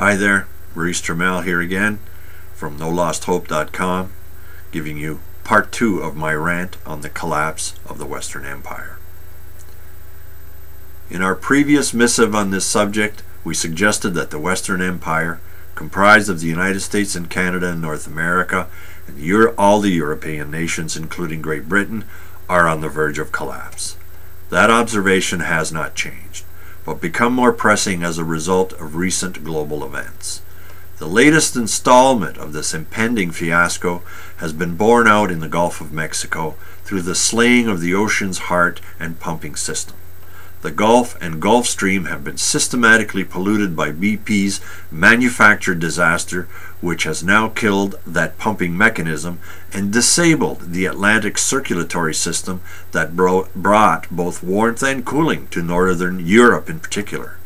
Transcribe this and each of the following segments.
Hi there, Maurice Trammell here again from NoLostHope.com, giving you part 2 of my rant on the collapse of the Western Empire. In our previous missive on this subject, we suggested that the Western Empire, comprised of the United States and Canada and North America, and all the European nations, including Great Britain, are on the verge of collapse. That observation has not changed, but become more pressing as a result of recent global events. The latest installment of this impending fiasco has been borne out in the Gulf of Mexico through the slaying of the ocean's heart and pumping system. The Gulf and Gulf Stream have been systematically polluted by BP's manufactured disaster, which has now killed that pumping mechanism and disabled the Atlantic circulatory system that brought both warmth and cooling to northern Europe in particular.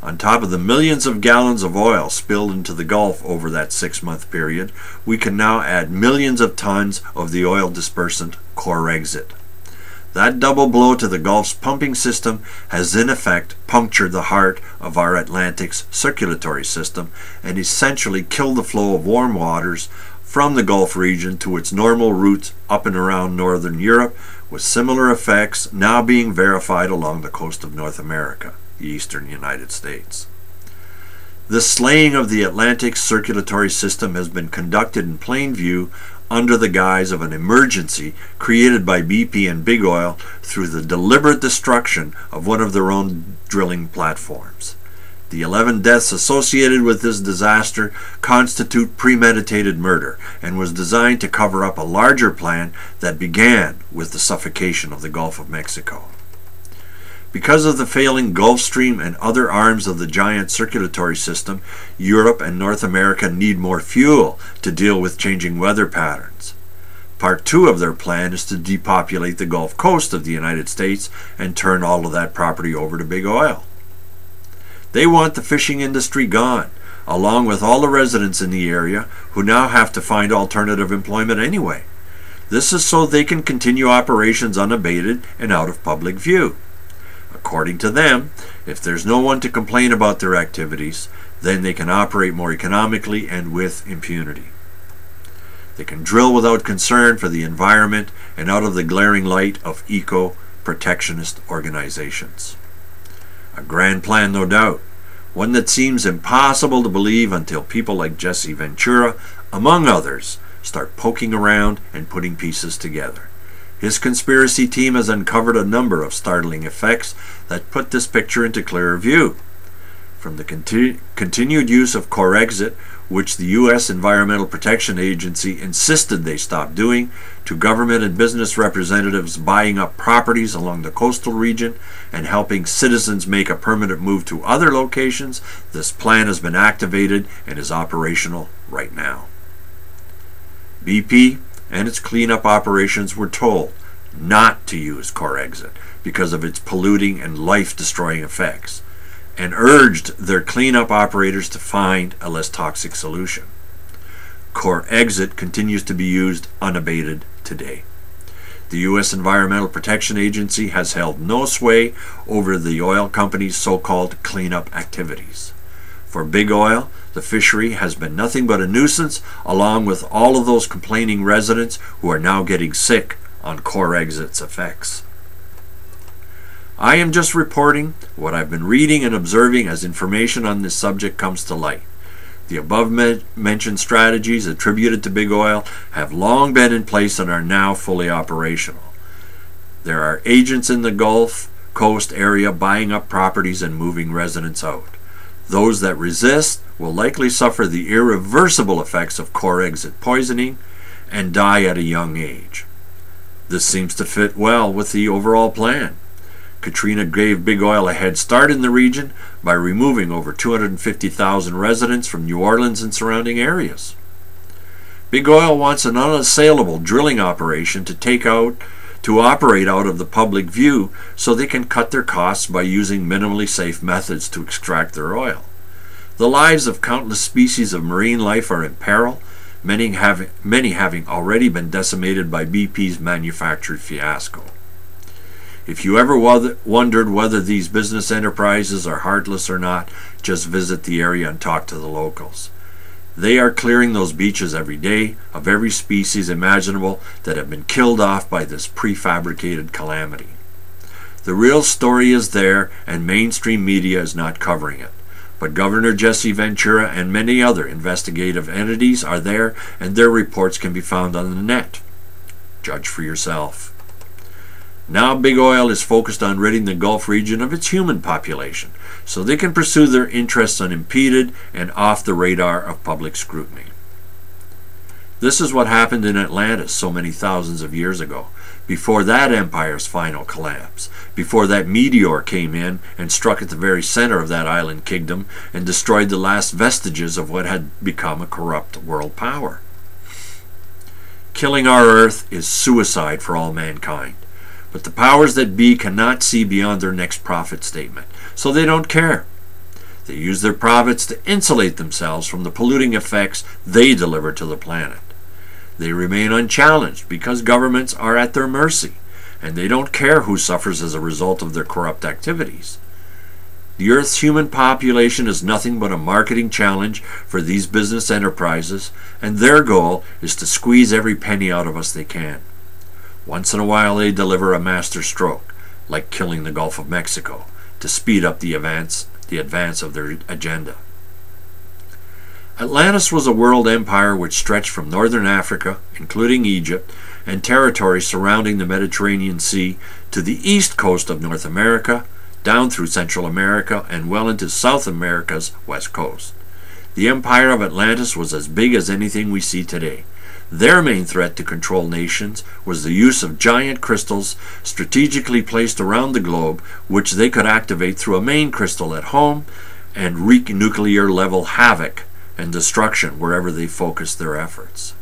On top of the millions of gallons of oil spilled into the Gulf over that 6-month period, we can now add millions of tons of the oil dispersant Corexit. That double blow to the Gulf's pumping system has in effect punctured the heart of our Atlantic's circulatory system and essentially killed the flow of warm waters from the Gulf region to its normal routes up and around northern Europe, with similar effects now being verified along the coast of North America, the eastern United States. The slaying of the Atlantic circulatory system has been conducted in plain view under the guise of an emergency created by BP and Big Oil through the deliberate destruction of one of their own drilling platforms. The 11 deaths associated with this disaster constitute premeditated murder and was designed to cover up a larger plan that began with the suffocation of the Gulf of Mexico. Because of the failing Gulf Stream and other arms of the giant circulatory system, Europe and North America need more fuel to deal with changing weather patterns. Part 2 of their plan is to depopulate the Gulf Coast of the United States and turn all of that property over to Big Oil. They want the fishing industry gone, along with all the residents in the area who now have to find alternative employment anyway. This is so they can continue operations unabated and out of public view. According to them, if there's no one to complain about their activities, then they can operate more economically and with impunity. They can drill without concern for the environment and out of the glaring light of eco-protectionist organizations. A grand plan, no doubt, one that seems impossible to believe until people like Jesse Ventura, among others, start poking around and putting pieces together. His conspiracy team has uncovered a number of startling effects that put this picture into clearer view. From the continued use of Corexit, which the U.S. Environmental Protection Agency insisted they stop doing, to government and business representatives buying up properties along the coastal region and helping citizens make a permanent move to other locations, this plan has been activated and is operational right now. BP and its cleanup operations were told not to use Corexit because of its polluting and life-destroying effects, and urged their cleanup operators to find a less toxic solution. Corexit continues to be used unabated today. The U.S. Environmental Protection Agency has held no sway over the oil company's so-called cleanup activities. For Big Oil, the fishery has been nothing but a nuisance, along with all of those complaining residents who are now getting sick on Corexit's effects. I am just reporting what I've been reading and observing as information on this subject comes to light. The above-mentioned strategies attributed to Big Oil have long been in place and are now fully operational. There are agents in the Gulf Coast area buying up properties and moving residents out. Those that resist will likely suffer the irreversible effects of Corexit poisoning and die at a young age. This seems to fit well with the overall plan. Katrina gave Big Oil a head start in the region by removing over 250,000 residents from New Orleans and surrounding areas. Big Oil wants an unassailable drilling operation to operate out of the public view so they can cut their costs by using minimally safe methods to extract their oil. The lives of countless species of marine life are in peril, many having already been decimated by BP's manufactured fiasco. If you ever wondered whether these business enterprises are heartless or not, just visit the area and talk to the locals. They are clearing those beaches every day of every species imaginable that have been killed off by this prefabricated calamity. The real story is there, and mainstream media is not covering it. But Governor Jesse Ventura and many other investigative entities are there, and their reports can be found on the net. Judge for yourself. Now Big Oil is focused on ridding the Gulf region of its human population, so they can pursue their interests unimpeded and off the radar of public scrutiny. This is what happened in Atlantis so many thousands of years ago, before that empire's final collapse, before that meteor came in and struck at the very center of that island kingdom and destroyed the last vestiges of what had become a corrupt world power. Killing our Earth is suicide for all mankind. But the powers that be cannot see beyond their next profit statement, so they don't care. They use their profits to insulate themselves from the polluting effects they deliver to the planet. They remain unchallenged because governments are at their mercy, and they don't care who suffers as a result of their corrupt activities. The Earth's human population is nothing but a marketing challenge for these business enterprises, and their goal is to squeeze every penny out of us they can. Once in a while they deliver a master stroke, like killing the Gulf of Mexico, to speed up the advance of their agenda. Atlantis was a world empire which stretched from northern Africa, including Egypt, and territories surrounding the Mediterranean Sea to the east coast of North America, down through Central America, and well into South America's west coast. The empire of Atlantis was as big as anything we see today. Their main threat to control nations was the use of giant crystals strategically placed around the globe, which they could activate through a main crystal at home and wreak nuclear-level havoc and destruction wherever they focused their efforts.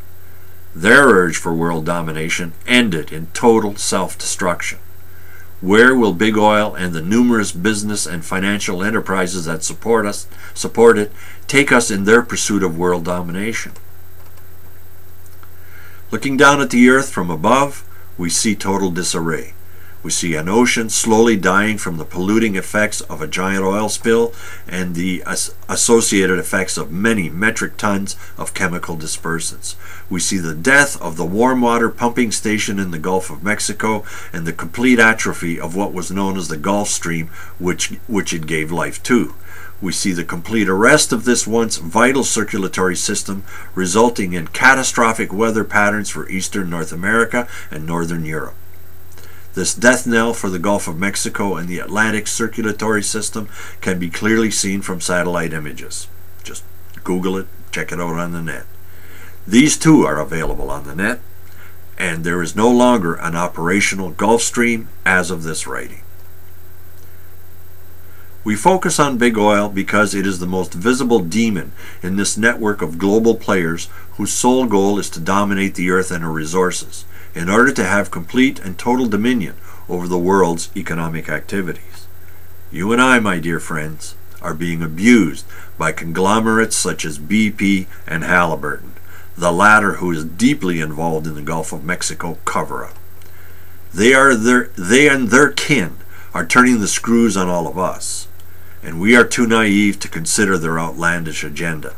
Their urge for world domination ended in total self-destruction. Where will Big Oil and the numerous business and financial enterprises that support it take us in their pursuit of world domination? Looking down at the Earth from above, we see total disarray. We see an ocean slowly dying from the polluting effects of a giant oil spill and the associated effects of many metric tons of chemical dispersants. We see the death of the warm water pumping station in the Gulf of Mexico and the complete atrophy of what was known as the Gulf Stream, which it gave life to. We see the complete arrest of this once vital circulatory system, resulting in catastrophic weather patterns for eastern North America and northern Europe. This death knell for the Gulf of Mexico and the Atlantic circulatory system can be clearly seen from satellite images. Just Google it, check it out on the net. These too are available on the net, and there is no longer an operational Gulf Stream as of this writing. We focus on Big Oil because it is the most visible demon in this network of global players whose sole goal is to dominate the Earth and her resources in order to have complete and total dominion over the world's economic activities. You and I, my dear friends, are being abused by conglomerates such as BP and Halliburton, the latter who is deeply involved in the Gulf of Mexico cover-up. They and their kin are turning the screws on all of us, and we are too naive to consider their outlandish agenda.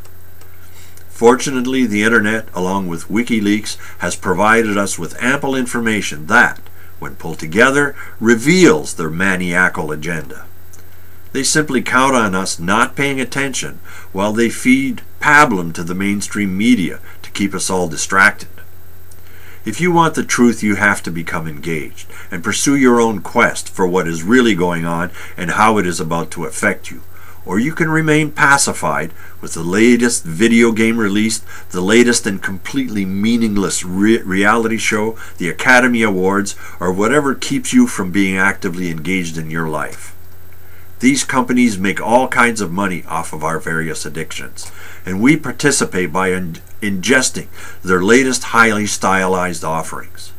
Fortunately, the Internet, along with WikiLeaks, has provided us with ample information that, when pulled together, reveals their maniacal agenda. They simply count on us not paying attention while they feed pablum to the mainstream media to keep us all distracted. If you want the truth, you have to become engaged and pursue your own quest for what is really going on and how it is about to affect you. Or you can remain pacified with the latest video game released, the latest and completely meaningless reality show, the Academy Awards, or whatever keeps you from being actively engaged in your life. These companies make all kinds of money off of our various addictions, and we participate by ingesting their latest highly stylized offerings.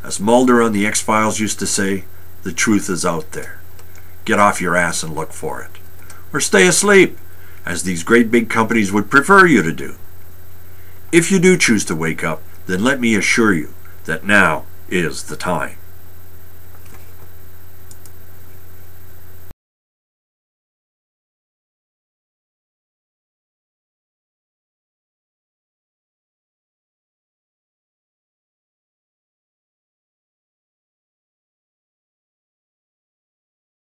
As Mulder on the X-Files used to say, the truth is out there. Get off your ass and look for it. Or stay asleep, as these great big companies would prefer you to do. If you do choose to wake up, then let me assure you that now is the time.